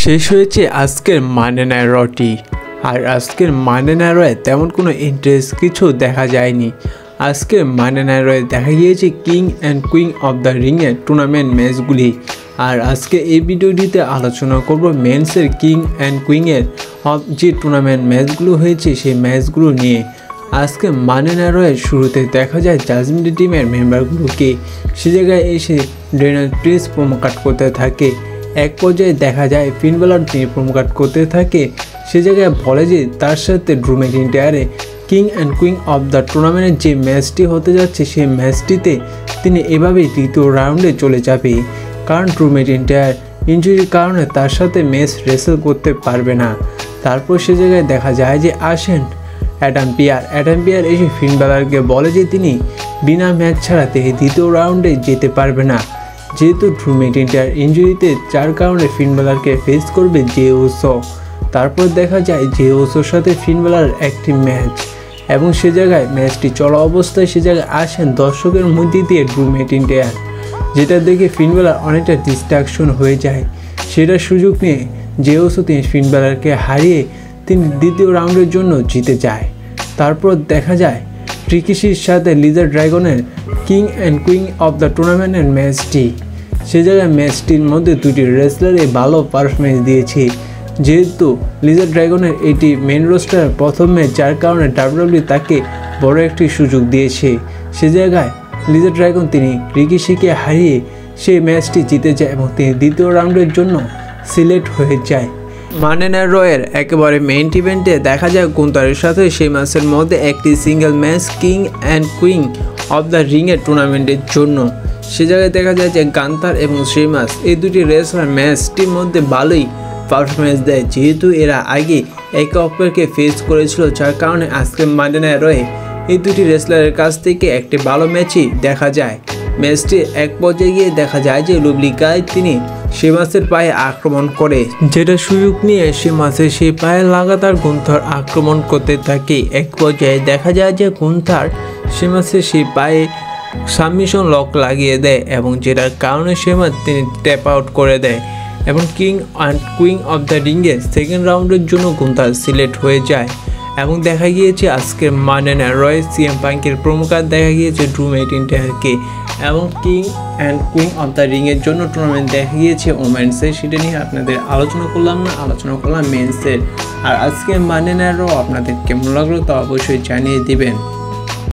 শেষ হয়েছে আজকের মানডে নাইট রটি। আর আজকের মানডে নাইট রয়ে তেমন কোনো ইন্টারেস্ট কিছু দেখা যায়নি। আজকের মানডে নাইট রয়ে দেখা গিয়েছে King and Queen of the রিংয়ের টুর্নামেন্ট ম্যাচগুলি। আর আজকে এই ভিডিওটিতে আলোচনা করব মেন্সের কিং অ্যান্ড কুইনের যে টুর্নামেন্ট ম্যাচগুলো হয়েছে সেই ম্যাচগুলো নিয়ে। আজকে মানডে নাইট রয়ের শুরুতে দেখা যায় জাজমেন্ট টিমের মেম্বারগুলোকে সে জায়গায় এসে ড্যানিয়েল প্রিন্স প্রোমো কাট করতে থাকে। এক পর্যায়ে দেখা যায় ফিন ব্যালর তিনি প্রোমো কাট করতে থাকে। সে জায়গায় বলে যে তার সাথে ড্রু ম্যাকইন্টায়ারে King and Queen of the টুর্নামেন্টের যে ম্যাচটি হতে যাচ্ছে সেই ম্যাচটিতে তিনি এভাবেই দ্বিতীয় রাউন্ডে চলে যাবে, কারণ ড্রু ম্যাকইন্টায়ার ইনজুরির কারণে তার সাথে ম্যাচ রেসেল করতে পারবে না। তারপর সে জায়গায় দেখা যায় যে আসেন অ্যাডাম পিয়ার এসে ফিন ব্যালরকে বলে যে তিনি বিনা ম্যাচ ছাড়া তিনি দ্বিতীয় রাউন্ডে যেতে পারবে না, যেহেতু ড্রু ম্যাকইন্টায়ার ইনজুরিতে, যার কারণে ফিন ব্যালরকে ফেস করবে জে উসো। তারপর দেখা যায় জে উসোর সাথে ফিন ব্যালরের একটি ম্যাচ, এবং সে জায়গায় ম্যাচটি চলা অবস্থায় সে জায়গায় আসেন দর্শকের মধ্যে দিয়ে ড্রু ম্যাকইন্টায়ার, যেটা দেখে ফিন ব্যালর অনেকটা ডিস্ট্রাকশন হয়ে যায়। সেটার সুযোগ নিয়ে জে উসো তিনি ফিন ব্যালরকে হারিয়ে তিনি দ্বিতীয় রাউন্ডের জন্য জিতে যায়। তারপর দেখা যায় রিকিশির সাথে লিজার ড্রাগনের king and Queen of the টুর্নামেন্টের ম্যাচটি। সে জায়গায় ম্যাচটির মধ্যে দুটি রেসলারই ভালো পারফরমেন্স দিয়েছে, যেহেতু লিজার ড্রাগনের এটি মেন রোস্টার প্রথম ম্যাচ, যার কারণে ডাব্লিউডাব্লিউই তাকে বড় একটি সুযোগ দিয়েছে। সে জায়গায় লিজার ড্রাগন তিনি রিকিশিকে হারিয়ে সেই ম্যাচটি জিতে যায় এবং তিনি দ্বিতীয় রাউন্ডের জন্য সিলেক্ট হয়ে যায়। মানডে নাইট রয়ের একেবারে মেইন ইভেন্টে দেখা যায় গুন্থারের সাথে সেই ম্যাচের মধ্যে একটি single match King and Queen of the রিংয়ের টুর্নামেন্টের জন্য। সে জায়গায় দেখা যায় যে গান্থার এবং শেমাস এই দুটি রেসলার ম্যাচটির মধ্যে ভালোই পারফরমেন্স দেয়, যেহেতু এরা আগে একে অপরকে ফেস করেছিল, যার কারণে আজকে মানডে নাইট রয়ে এই দুটি রেসলারের কাছ থেকে একটি ভালো ম্যাচই দেখা যায়। ম্যাচটি এক পর্যায়ে গিয়ে দেখা যায় যে লুবলি গাই তিনি শেমাসের পায়ে আক্রমণ করে, যেটা সুযোগ নিয়ে শেমাসের সেই পায়ে লাগাতার গুন্থার আক্রমণ করতে থাকে। এক পর্যায়ে দেখা যায় যে গুন্থার শেমাসের সেই পায়ে সাবমিশন লক লাগিয়ে দেয়, এবং যেটার কারণে শেমাস তিনি ট্যাপ আউট করে দেয়, এবং King and Queen of the রিংয়ে সেকেন্ড রাউন্ডের জন্য গুন্থার সিলেক্ট হয়ে যায়। এবং দেখা গিয়েছে আজকের মানডে নাইট রয়ে সিএম পাঙ্কের প্রোমো কার্ড দেখা গিয়েছে ড্রু ম্যাকইন্টায়ারকে, এবং King and Queen of the রিংয়ের জন্য টুর্নামেন্ট দেখা গিয়েছে ওমেন্সের। সেটা নিয়ে আপনাদের আলোচনা করলাম মেন্সের। আর আজকে মানডে নাইট র আপনাদের কেমন লাগলো তা অবশ্যই জানিয়ে দিবেন।